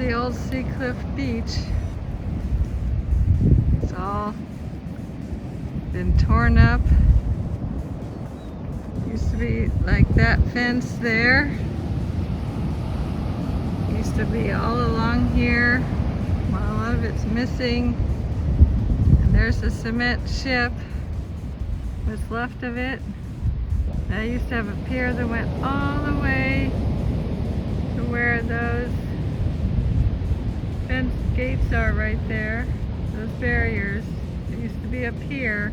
the old Sea Cliff Beach. It's all been torn up. Used to be like that fence there. Used to be all along here. Well, a lot of it's missing. And there's a cement ship. What's left of it. I used to have a pier that went all the way to where those fence gates are right there. Those barriers. There used to be a pier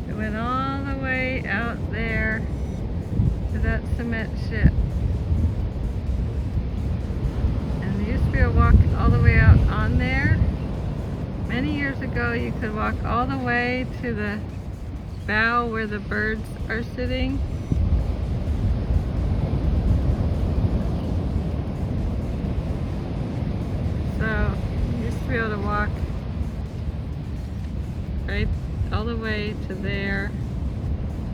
that went all the way out there to that cement ship. And there used to be a walk all the way out on there. Many years ago you could walk all the way to the bow where the birds are sitting. So you used to be able to walk right all the way to there,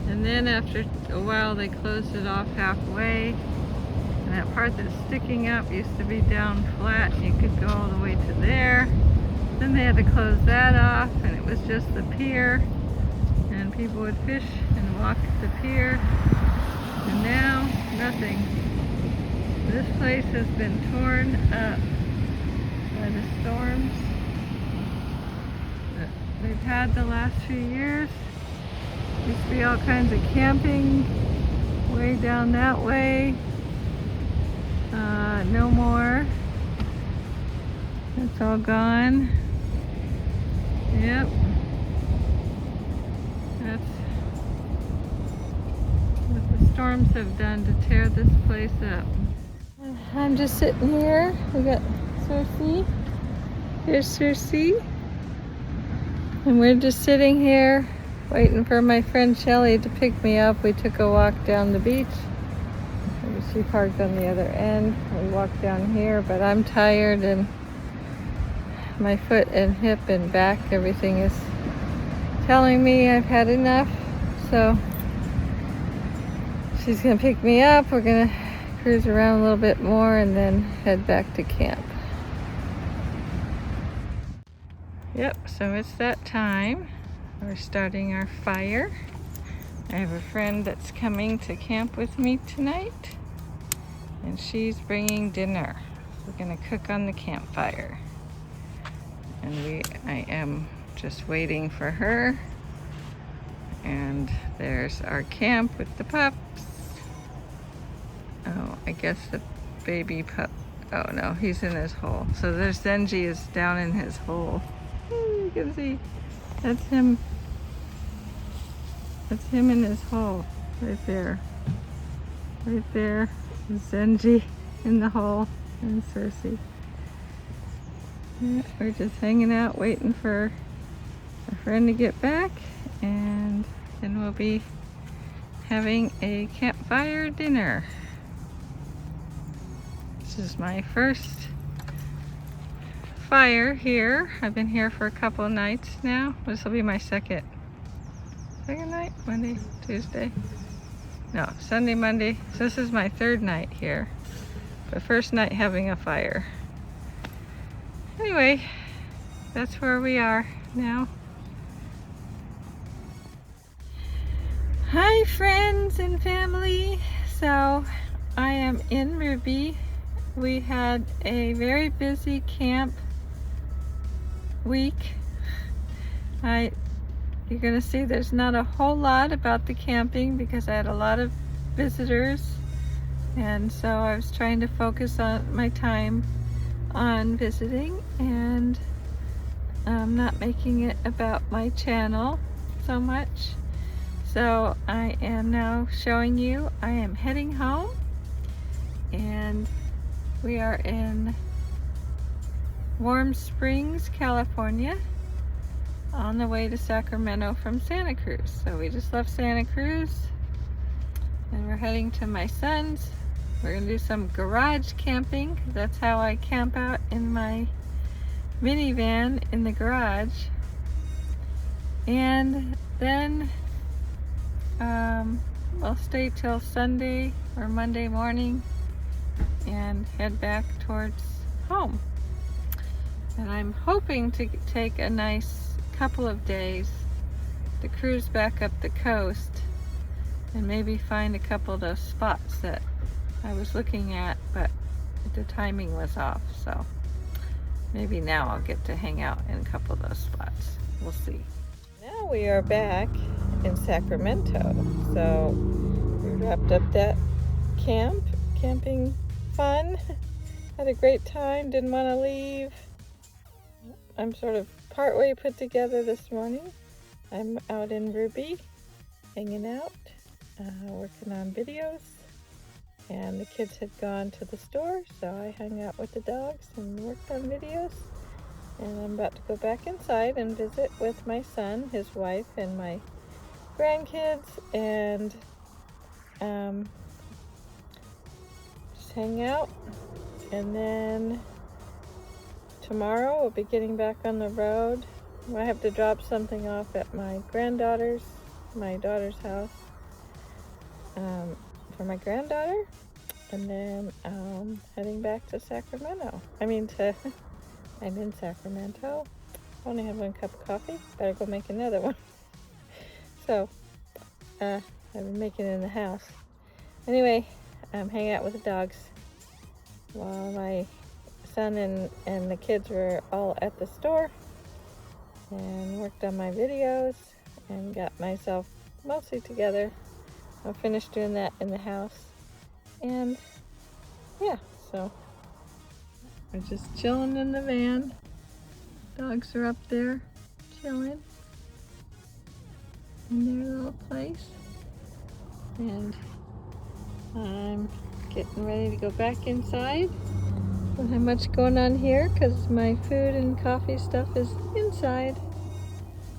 and then after a while they closed it off halfway, and that part that's sticking up used to be down flat and you could go all the way to there. Then they had to close that off and it was just the pier, and people would fish and walk the pier, and now nothing. This place has been torn up by the storms that we've had the last few years. Used to be all kinds of camping way down that way. No more. It's all gone. Yep. That's what the storms have done to tear this place up. I'm just sitting here. We got Cersei. Here's Cersei. And we're just sitting here waiting for my friend Shelly to pick me up. We took a walk down the beach. She parked on the other end. We walked down here, but I'm tired and my foot and hip and back, everything is telling me I've had enough. So she's gonna pick me up. We're gonna cruise around a little bit more and then head back to camp. Yep, so it's that time. We're starting our fire. I have a friend that's coming to camp with me tonight, and she's bringing dinner. We're gonna cook on the campfire. And I am just waiting for her. And there's our camp with the pups. Oh, I guess the baby pup, oh no, he's in his hole. So there's Zenji is down in his hole. You can see, that's him. That's him in his hole, right there. Right there, Zenji in the hole, and Cersei. Yeah, we're just hanging out waiting for a friend to get back, and then we'll be having a campfire dinner. This is my first fire here. I've been here for a couple of nights now. This will be my second night, Monday, Tuesday. No, Sunday, Monday. So this is my third night here. The first night having a fire. Anyway, that's where we are now. Hi friends and family. So I am in Ruby. We had a very busy camp week. You're gonna see there's not a whole lot about the camping because I had a lot of visitors, and so I was trying to focus on my time on visiting and not making it about my channel so much. So I am now showing you I am heading home, and we are in Warm Springs, California, on the way to Sacramento from Santa Cruz. So we just left Santa Cruz and we're heading to my son's. We're gonna do some garage camping. That's how I camp out in my minivan in the garage. And then I'll stay till Sunday or Monday morning and head back towards home. And I'm hoping to take a nice couple of days to cruise back up the coast and maybe find a couple of those spots that I was looking at, but the timing was off. So maybe now I'll get to hang out in a couple of those spots. We'll see. Now we are back in Sacramento. So we wrapped up that camping fun. Had a great time, didn't want to leave. I'm sort of partway put together this morning. I'm out in Ruby, hanging out, working on videos. And the kids had gone to the store, so I hung out with the dogs and worked on videos. And I'm about to go back inside and visit with my son, his wife, and my grandkids, and just hang out. And then tomorrow we'll be getting back on the road. I have to drop something off at my daughter's house for my granddaughter, and then heading back to Sacramento. I'm in Sacramento. Only have one cup of coffee. Better go make another one. So I've been making it in the house. Anyway, I'm hanging out with the dogs while my son and the kids were all at the store, and worked on my videos and got myself mostly together. I'll finish doing that in the house. And yeah, so we're just chilling in the van. Dogs are up there chilling in their little place. And I'm getting ready to go back inside. Don't have much going on here because my food and coffee stuff is inside.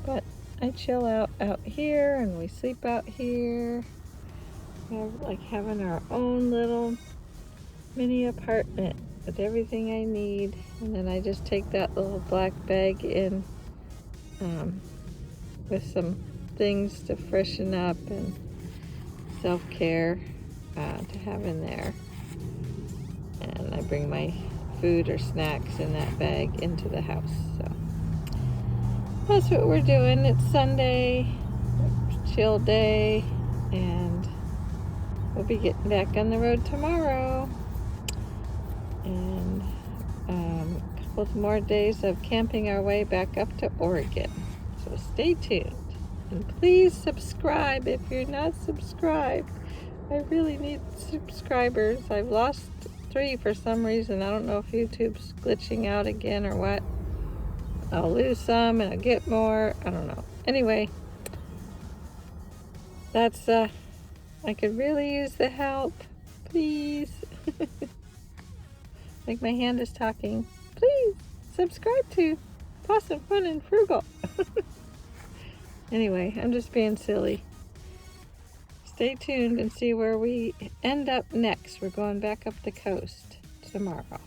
But I chill out here, and we sleep out here. We're like having our own little mini apartment with everything I need. And then I just take that little black bag in with some things to freshen up and self-care to have in there. And I bring my food or snacks in that bag into the house. So that's what we're doing. It's Sunday, chill day, and we'll be getting back on the road tomorrow. And a couple more days of camping our way back up to Oregon. So stay tuned. And please subscribe if you're not subscribed. I really need subscribers. I've lost 3 for some reason. I don't know if YouTube's glitching out again or what. I'll lose some and I'll get more. I don't know. Anyway, that's I could really use the help. Please. Like my hand is talking. Please subscribe to Pawsom Fun and Frugal. Anyway, I'm just being silly. Stay tuned and see where we end up next. We're going back up the coast tomorrow.